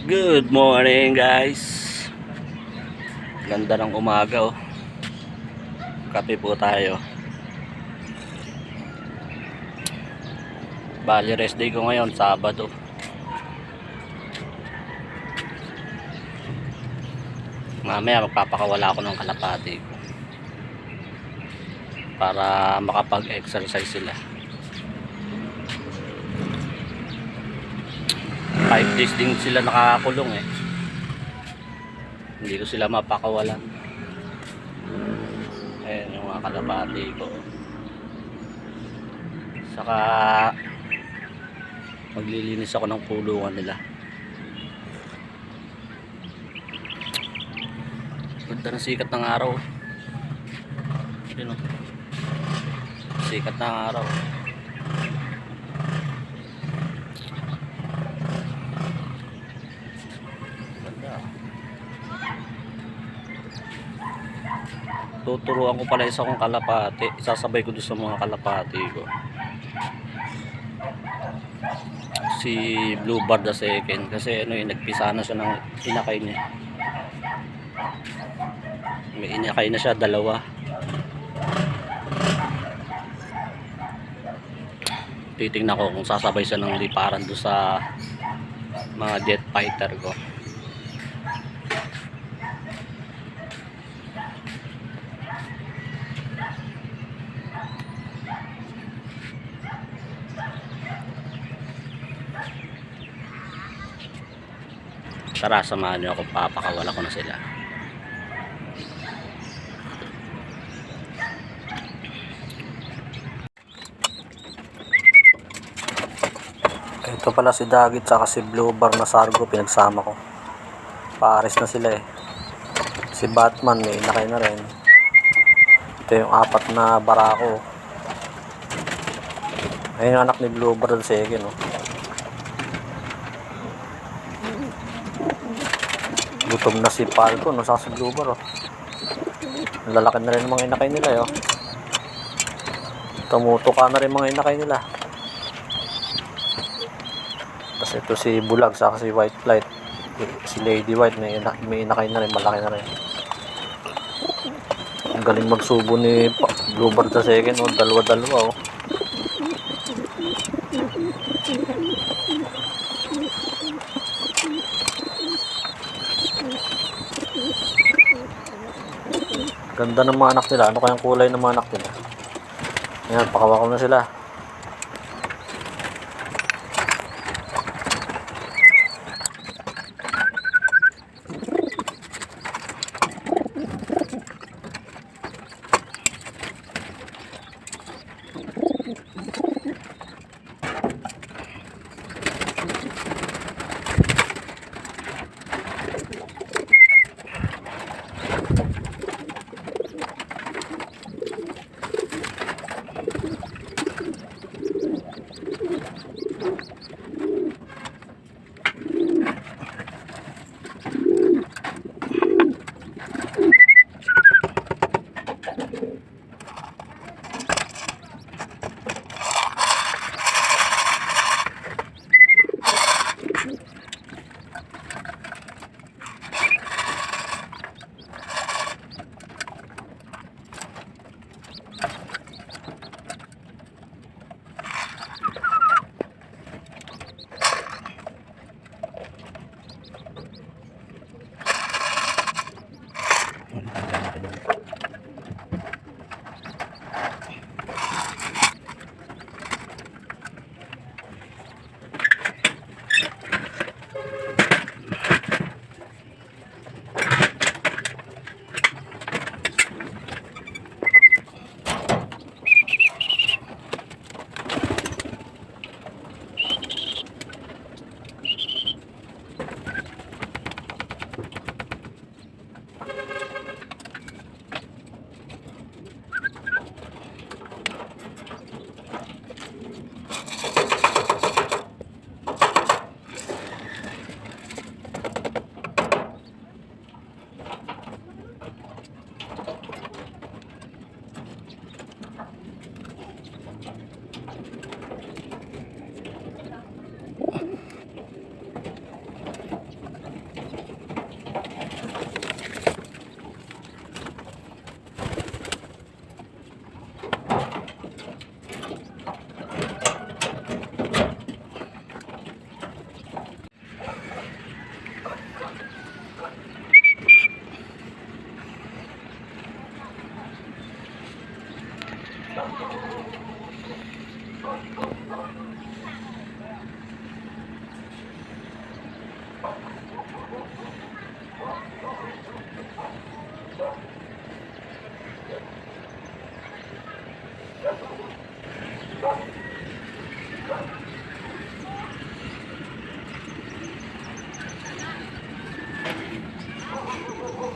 Good morning guys. Ganda ng umaga oh. Kape po tayo. Bali rest day ko ngayon, Sabado. Mamaya magpapakawala ako ng kalapati ko para makapag-exercise sila. 5 days din sila nakakulong eh. Hindi ko sila mapakawalan. Ayan yung mga kalapati ko. Saka maglilinis ako ng kulungan nila. Ganda ng sikat ng araw. Yun o. Sikat ng araw. Tuturuan ko pala isa kong kalapati. Isasabay ko doon sa mga kalapati ko. Si Bluebird the second. Kasi ano yun, nagpisa na siya ng inakay niya. May inakay na siya, dalawa. Titingnan ko kung sasabay siya ng liparan doon sa mga jet fighter ko. Tara, samahan niyo ako, papakawala ko na sila. Ito pala si Dagit saka si Bluebird na Sargo, pinagsama ko. Paaris na sila eh. Si Batman may inakay na rin. Ito yung 4 na barako. Ayun yung anak ni Bluebird sa second oh. Gutom na si Falco, no? Saka si Bluebird oh. Lalaki na rin mga inakay nila oh. Tumutuka na rin mga inakay nila. Tapos ito si Bulag saka si White Flight. Si Lady White may inakay na rin, malaki na rin. Ang galing magsubo ni Bluebird sa second oh. Dalawa-dalawa oh. Ganda ng mga anak nila. Ano kayang kulay ng mga anak nila? Ayan, pakawakaw na sila.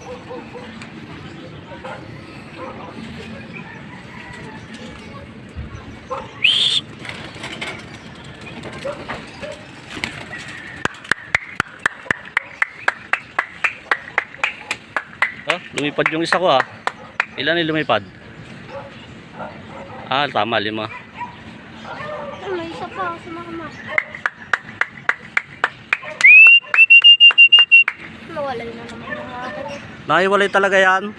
Oh, lumipad yung isa ko ah. Ilan yung lumipad? Ah, tama, 5. Ay, may isa pa sa mama. Nawalay na naman yung akin. Nahiwalay talaga yan.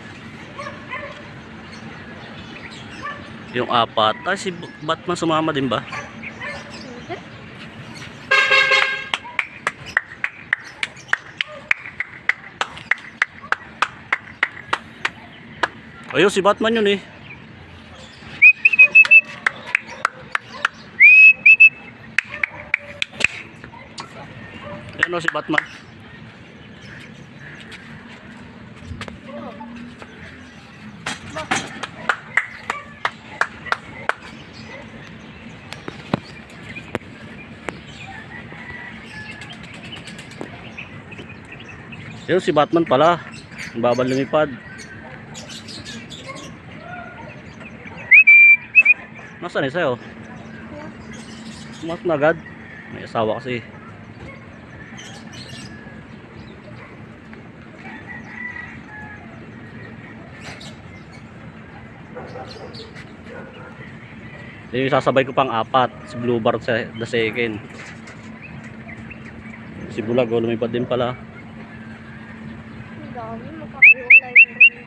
Yung 4. Ay, si Batman sumama din ba? Hindi. Ayun, si Batman yun eh. Ayun o, si Batman. Ayun, si Batman pala. Ang babal lumipad. Nasaan eh sa'yo? Sumat na agad. May asawa kasi. Yung sasabay ko pang 4. Si Blue Bar sa the second. Si Bulag lumipad din pala. Ang dami. Magkakaiwalay yung ganda.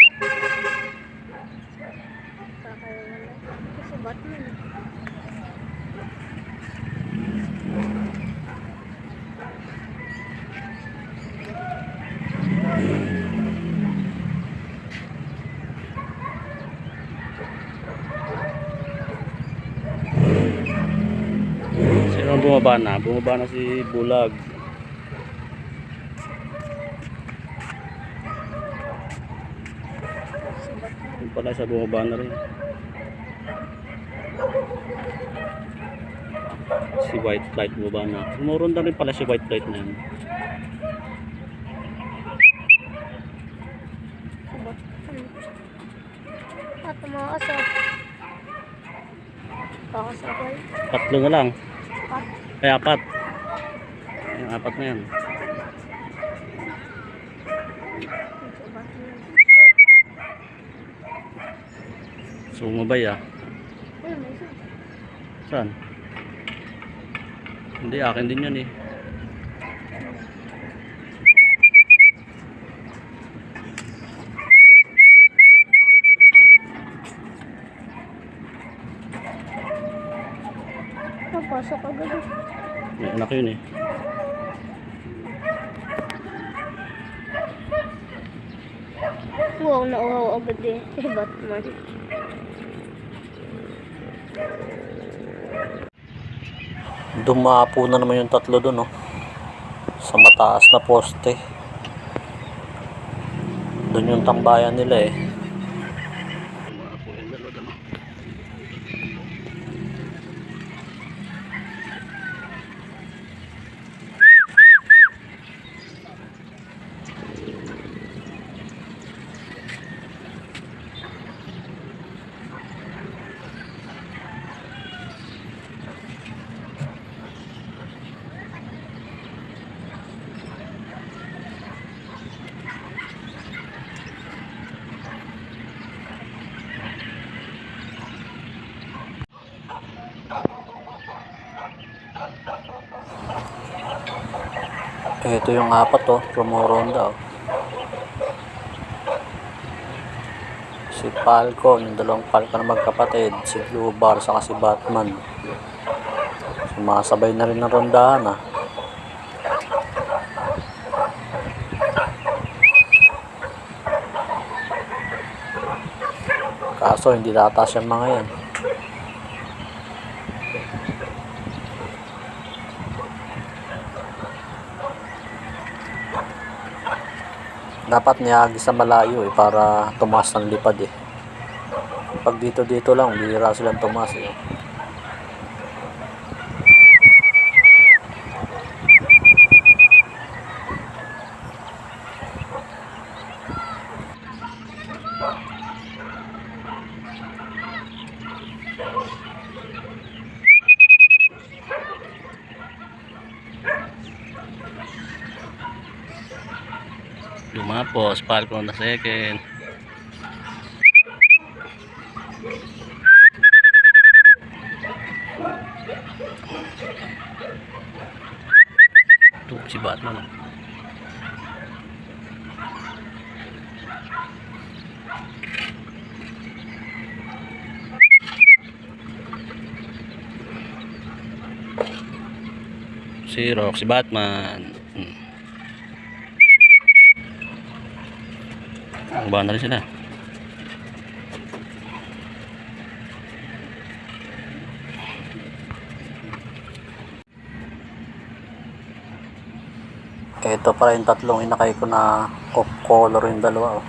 Magkakaiwalay. Kasi Batman. Sino ang bumaba na? Bumaba na si Bulag. Yung pala siya bumaba na rin. Si White Flight bumaba na. Sumuronda rin pala si White Flight na yun. Si Batman. At tumakas ah. Kakasabay. 3 na lang. At Ay, 4. Yung 4 na yan. si Batman. Sumabay ah. Ayun, may isa. Saan? Hindi, akin din yun eh. Napasok agad eh. May anak yun eh. Wow, nauhaw agad eh. Si Batman. Dumapo na naman yung 3 doon, oh. Sa mataas na poste. Doon yung tambayan nila eh. Ito yung 4, oh. Rumoronda, oh. Si Falcon, yung 2 Falcon na magkapatid. Si Blue Bar, saka si Batman. Sumasabay na rin ng rondahan, ah. Kaso hindi tatas yung mga yan. Dapat niyagi sa malayo eh, para tumaas ng lipad eh. Pag dito lang, bihira silang tumaas eh. Lumapos, Falcon na second. Ito si Batman. Si Rock, si Batman. Ang na rin sila. Ito pa rin tatlong inakay ko na off color yung dalawa. Oh.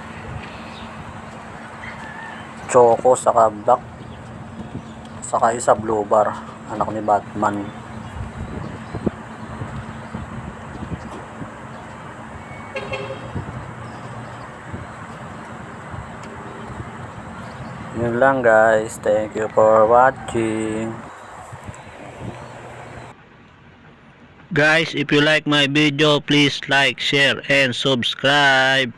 Choco saka black. Saka isa blue bar. Anak ni Batman. Yun lang guys. Thank you for watching. Guys, if you like my video, please like, share, and subscribe.